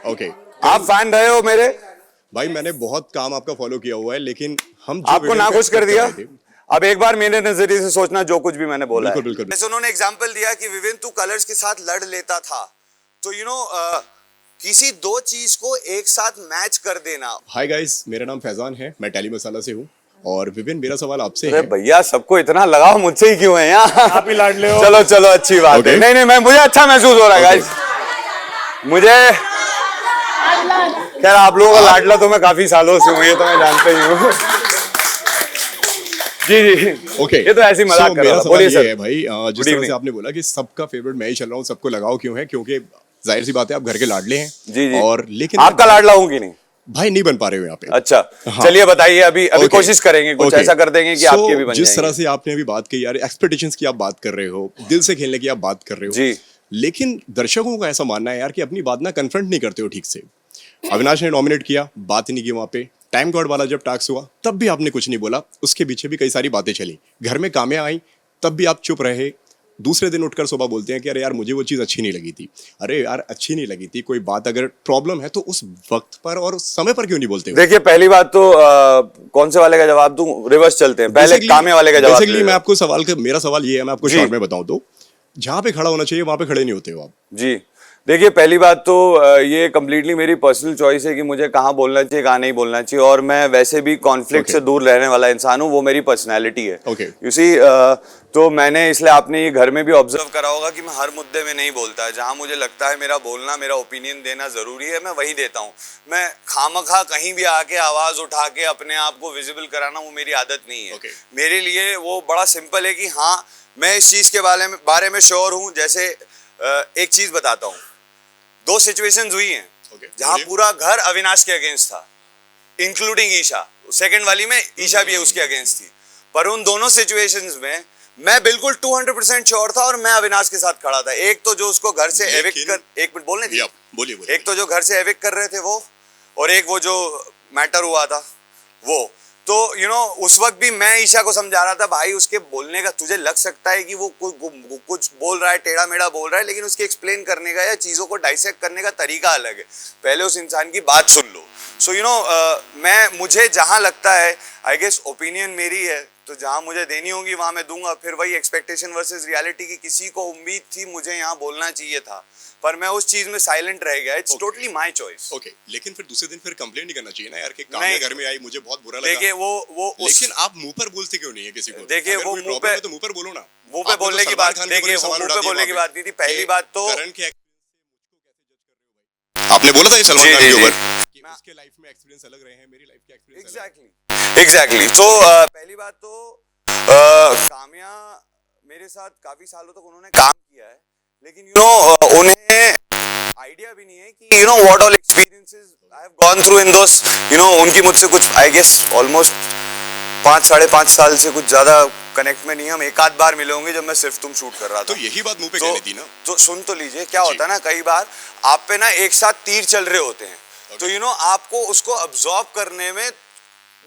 Okay आप fan रहे हो मेरे? भाई मैंने बहुत काम आपका फॉलो किया हुआ है, लेकिन हम आपको नाखुश कर दिया। थे। अब एक बार मेरे नजरिए से सोचना जो कुछ भी मैंने बोला बिल्कुल, है। बिल्कुल। जैसे उन्होंने एग्जांपल दिया कि विविन तू कलर्स के साथ लड़ लेता था, तो किसी दो चीज को एक साथ मैच कर देना। हाय गाइस, मेरा नाम फैजान है, मैं टेली मसाला से हूँ। और विविन, मेरा सवाल आपसे अरे है। भैया, सबको इतना लगाव मुझसे ही क्यों है यार? आप ही लाडले हो। चलो चलो, अच्छी बात है। नहीं नहीं, मुझे अच्छा महसूस हो रहा है गाइस। मुझे खैर, आप लोगों का लाडला तो मैं काफी सालों से हूँ, ये तो मैं जानते ही हूँ। जी जी, ओके, ये तो ऐसी मजाक कर रहा था। बोलिए सर। है भाई, जिस तरह से आपने बोला कि सबका फेवरेट मैं ही चल रहा हूँ, सबको लगाव क्यों है, क्योंकि जाहिर सी बात है आप घर के लाडले हैं। जी जी। और लेकिन आपका लाडला हूँ कि नहीं? भाई नहीं बन पा रहे हो यहाँ पे। अच्छा, हाँ। चलिए बताइए। अभी कोशिश करेंगे, कुछ ऐसा कर देंगे कि आपके भी बन जिस जाएंगे। तरह से आपने अभी बात की यार, एक्सपेक्टेशंस की आप बात कर रहे हो, दिल से खेलने की आप बात कर रहे हो जी। लेकिन दर्शकों का ऐसा मानना है यार कि अपनी बात ना कन्फ्रंट नहीं करते हो ठीक से। अविनाश ने नॉमिनेट किया, बात नहीं की वहां पे। टाइम गॉड वाला जब टास्क हुआ तब भी आपने कुछ नहीं बोला, उसके पीछे भी कई सारी बातें चली। घर में कामें आई तब भी आप चुप रहे। दूसरे दिन उठकर सुबह बोलते हैं कि अरे यार मुझे वो चीज़ अच्छी नहीं लगी थी। अरे यार अच्छी नहीं लगी थी, कोई बात अगर प्रॉब्लम है तो उस वक्त पर और उस समय पर क्यों नहीं बोलते हो? देखिए, पहली बात तो कौन से वाले का जवाब दूं? रिवर्स चलते हैं, पहले कामे वाले का जवाब। बेसिकली मैं आपको मेरा सवाल ये है, मैं आपको शॉर्ट में बताऊं तो जहां पे खड़ा होना चाहिए वहां पे खड़े नहीं होते हो आप। जी देखिए, पहली बात तो ये कम्प्लीटली मेरी पर्सनल चॉइस है कि मुझे कहाँ बोलना चाहिए, कहाँ नहीं बोलना चाहिए। और मैं वैसे भी कॉन्फ्लिक्ट से दूर रहने वाला इंसान हूँ, वो मेरी पर्सनैलिटी है। यू सी, तो मैंने इसलिए आपने ये घर में भी ऑब्जर्व करा होगा कि मैं हर मुद्दे में नहीं बोलता है। जहाँ मुझे लगता है मेरा बोलना, मेरा ओपिनियन देना जरूरी है, मैं वही देता हूँ। मैं खामखा कहीं भी आके आवाज उठा के अपने आप को विजिबल कराना, वो मेरी आदत नहीं है। मेरे लिए वो बड़ा सिंपल है कि हाँ, मैं इस चीज के बारे में श्योर हूँ। जैसे एक चीज बताता हूँ, दो सिचुएशंस हुई हैं जहां पूरा घर अविनाश के अगेंस्ट था, इंक्लूडिंग ईशा। सेकंड वाली में ईशा भी उसके अगेंस्ट थी, पर उन दोनों सिचुएशंस में मैं बिल्कुल 200% श्योर था और मैं अविनाश के साथ खड़ा था। एक तो जो उसको घर से एविक्ट कर, एक मिनट बोलने दीजिए। बोलिए। एक तो जो घर से एविक्ट कर रहे थे वो, और एक वो जो मैटर हुआ था वो। तो उस वक्त भी मैं ईशा को समझा रहा था, भाई उसके बोलने का तुझे लग सकता है कि वो कुछ बोल रहा है, टेढ़ा मेढ़ा बोल रहा है, लेकिन उसके एक्सप्लेन करने का या चीज़ों को डाइसेक्ट करने का तरीका अलग है। पहले उस इंसान की बात सुन लो। सो मुझे जहाँ लगता है, आई गेस ओपिनियन मेरी है, तो जहाँ मुझे देनी होगी वहाँ मैं दूंगा। फिर वही एक्सपेक्टेशन वर्सेस रियलिटी की, किसी को उम्मीद थी मुझे यहाँ बोलना चाहिए था, पर मैं उस चीज में साइलेंट रह गया। It's totally my choice. Okay, लेकिन फिर दूसरे दिन फिर कंप्लेंट नहीं करना चाहिए ना यार कि काम घर में आई, मुझे बहुत बुरा लगा। देखिए लेकिन आप मुंह पर बोलते क्यों नहीं है किसी को? देखिए वो मुंह पे, तो मुंह पर बोलो ना। मुंह पे बोलने की बात, देखिए वो मुंह पे बोलने की बात नहीं थी। पहली बात तो आपने बोला था ये सलमान खान के ऊपर कि उसके लाइफ में एक्सपीरियंस अलग रहे हैं, मेरी लाइफ के एक्सपीरियंस एग्जैक्टली। तो पहली बात तो काम्या मेरे साथ काफी सालों तक उन्होंने काम किया है, लेकिन उन्हें आइडिया भी नहीं है कि what all experiences I have gone through in those. उनकी मुझसे कुछ आई गेस ऑलमोस्ट 5-5.5 साल से कुछ ज्यादा कनेक्ट में नहीं है। हम एक आध बार मिले होंगे जब मैं सिर्फ तुम शूट कर रहा था। तो यही बात मुंह पे कहनी थी ना। तो सुन तो लीजिए, क्या होता है ना, कई बार आप पे ना एक साथ तीर चल रहे होते हैं, तो आपको उसको अब्सॉर्ब करने में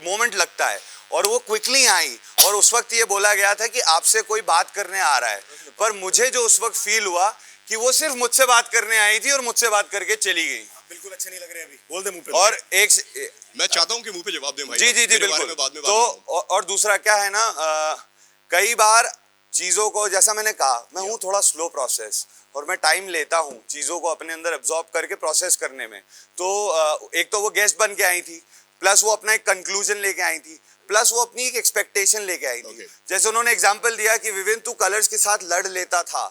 मोमेंट लगता है। और वो क्विकली आई, और उस वक्त ये बोला गया था कि आपसे कोई बात करने आ रहा है, पर मुझे जो उस वक्त फील हुआ कि वो सिर्फ मुझसे बात करने आई थी और मुझसे बात करके चली गई। बिल्कुल अच्छे नहीं लग रहे अभी, बोल दे मुंह पे। और मैं चाहता हूं कि मुंह पे जवाब दे भाई। जी बिल्कुल। तो और दूसरा क्या है ना, कई बार चीजों को, जैसा मैंने कहा, मैं हूँ थोड़ा स्लो प्रोसेस, और मैं टाइम लेता हूँ चीजों को अपने अंदर एब्जॉर्ब करके प्रोसेस करने में। तो एक तो वो गेस्ट बन के आई थी, प्लस वो अपना एक कंक्लूजन लेके आई थी, प्लस वो अपनी एक एक्सपेक्टेशन लेके आई थी। जैसे उन्होंने एग्जांपल दिया कि विविन तू कलर्स के साथ लड़ लेता था,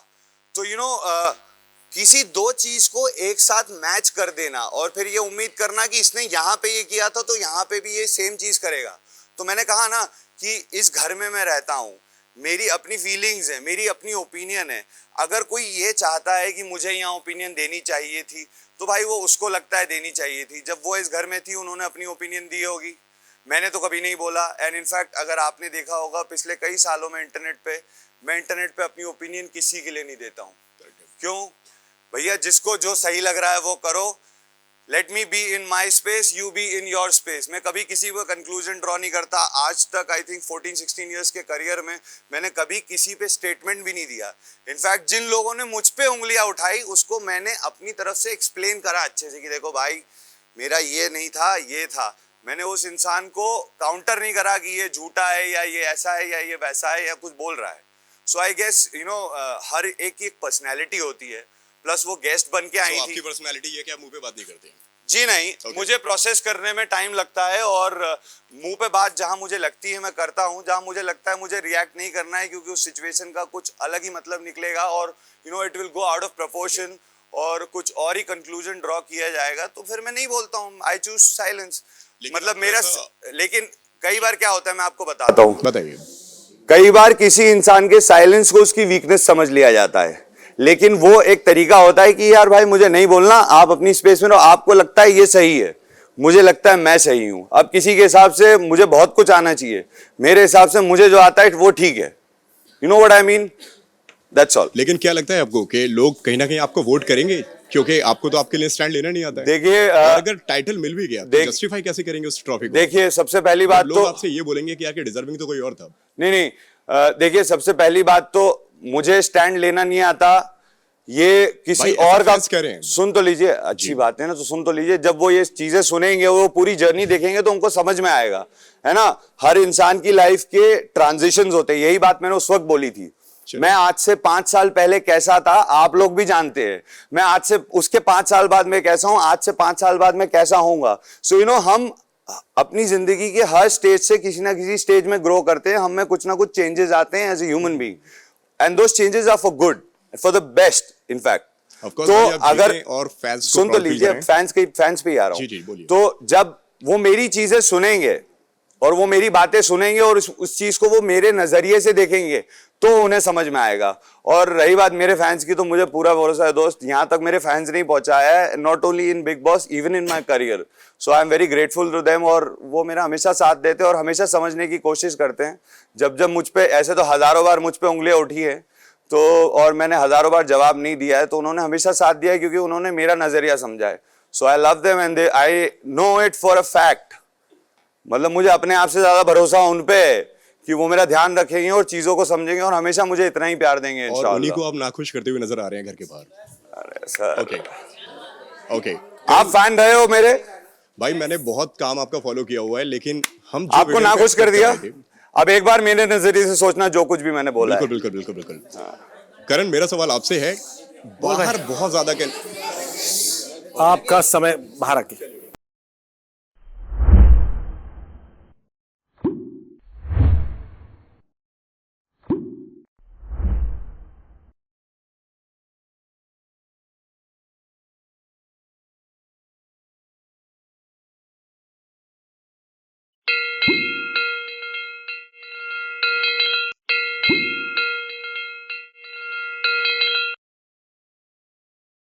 तो किसी दो चीज को एक साथ मैच कर देना और फिर ये उम्मीद करना कि इसने यहाँ पे ये किया था तो यहाँ पे भी ये सेम चीज करेगा। तो मैंने कहा ना कि इस घर में मैं रहता हूँ, मेरी अपनी फीलिंग्स है, मेरी अपनी ओपिनियन है। अगर कोई ये चाहता है कि मुझे यहाँ ओपिनियन देनी चाहिए थी, तो भाई वो उसको लगता है देनी चाहिए थी। जब वो इस घर में थी उन्होंने अपनी ओपिनियन दी होगी, मैंने तो कभी नहीं बोला। एंड इनफैक्ट अगर आपने देखा होगा पिछले कई सालों में मैं इंटरनेट पे अपनी ओपिनियन किसी के लिए नहीं देता हूँ। क्यों भैया, जिसको जो सही लग रहा है वो करो, let me be in my space, you be in your space. मैं कभी किसी को कंक्लूजन ड्रॉ नहीं करता। आज तक आई थिंक 14-16 ईयर्स के करियर में मैंने कभी किसी पे स्टेटमेंट भी नहीं दिया। इनफैक्ट जिन लोगों ने मुझ पे उंगलियां उठाई उसको मैंने अपनी तरफ से एक्सप्लेन करा अच्छे से कि देखो भाई मेरा ये नहीं था, ये था। मैंने उस इंसान को काउंटर नहीं करा कि ये झूठा है या ये ऐसा है या ये वैसा है या कुछ बोल रहा है। So I guess you know हर एक की एक पर्सनैलिटी होती है, प्लस वो गेस्ट बन के आई थी। आपकी पर्सनैलिटी ये कि आप मुंह पे बात नहीं करते हैं? जी नहीं, मुझे प्रोसेस करने में टाइम लगता है और मुंह पे बात जहां मुझे लगती है मैं करता हूं, जहां मुझे लगता है मुझे रिएक्ट नहीं करना है क्योंकि उस सिचुएशन का कुछ अलग ही मतलब निकलेगा और you know it will go out of proportion और कुछ और ही कंक्लूजन ड्रॉ किया जाएगा, तो फिर मैं नहीं बोलता हूँ। I choose silence. मतलब मेरा लेकिन कई बार क्या होता है मैं आपको बताता हूँ। बताइए। कई बार किसी इंसान के साइलेंस को उसकी वीकनेस समझ लिया जाता है, लेकिन वो एक तरीका होता है कि यार भाई मुझे नहीं बोलना, आप अपनी स्पेस में रहो। आपको लगता है ये सही है, मुझे लगता है मैं सही हूं। अब किसी के हिसाब से मुझे बहुत कुछ आना चाहिए, मेरे हिसाब से मुझे जो आता है वो ठीक है। You know what I mean, that's all. लेकिन क्या लगता है आपको कि लोग कहीं ना कहीं आपको वोट करेंगे क्योंकि आपको तो आपके लिए स्टैंड लेना नहीं आता है? देखिए और अगर टाइटल मिल भी गया तो जस्टिफाई कैसे करेंगे उस ट्रॉफी को? देखिए सबसे पहली बात लोग तो आपसे ये बोलेंगे कि यार कि डिजर्विंग तो कोई और था। नहीं, देखिए सबसे पहली बात तो मुझे स्टैंड लेना नहीं आता, ये किसी और का। सुन तो लीजिए, अच्छी बात है ना, तो सुन तो लीजिए। जब वो ये चीजें सुनेंगे, वो पूरी जर्नी देखेंगे तो उनको समझ में आएगा, है ना। हर इंसान की लाइफ के ट्रांजिशंस होते हैं, यही बात मैंने उस वक्त बोली थी। मैं आज से 5 साल पहले कैसा था आप लोग भी जानते हैं, मैं आज से उसके 5 साल बाद मैं कैसा हूं, आज से 5 साल बाद मैं कैसा होऊंगा। सो यू नो हम अपनी जिंदगी के हर स्टेज से किसी ना किसी स्टेज में ग्रो करते हैं, हम में कुछ ना कुछ चेंजेस आते हैं as a human being, and those changes are for good, for the best in fact. तो अगर और फैंस सुन तो लीजिए, फैंस पे ही आ रहा हूं। तो जब वो मेरी चीजें सुनेंगे और वो मेरी बातें सुनेंगे और उस चीज को वो मेरे नजरिए से देखेंगे तो उन्हें समझ में आएगा। और रही बात मेरे फैंस की, तो मुझे पूरा भरोसा है दोस्त, यहां तक मेरे फैंस नहीं पहुंचाया है, not only in Bigg Boss, even in my career. So I am very grateful to them, और वो मेरा हमेशा साथ देते हैं और हमेशा समझने की कोशिश करते हैं। जब जब मुझ पे, ऐसे तो हजारों बार मुझ पे उंगलियां उठी है तो, और मैंने हजारों बार जवाब नहीं दिया है, तो उन्होंने हमेशा साथ दिया है क्योंकि उन्होंने मेरा नजरिया समझा है। So I love them and I know it for a fact. मतलब मुझे अपने आप से ज्यादा भरोसा उन पे है कि वो मेरा ध्यान रखेंगे और चीजों को समझेंगे और हमेशा मुझे इतना ही प्यार देंगे इंशाल्लाह। और उन्हीं को आप नाखुश करते हुए नजर आ रहे हैं घर के बाहर। अरे सर, ओके आप फैन रहे हो मेरे भाई, मैंने बहुत काम आपका फॉलो किया हुआ है, लेकिन हम जो आपको नाखुश कर दिया। अब एक बार मेरे नजरिए से सोचना जो कुछ भी मैंने बोला है। बिल्कुल बिल्कुल बिल्कुल बिल्कुल। करण, मेरा सवाल आपसे है, बाहर बहुत ज्यादा आपका समय बाहर आके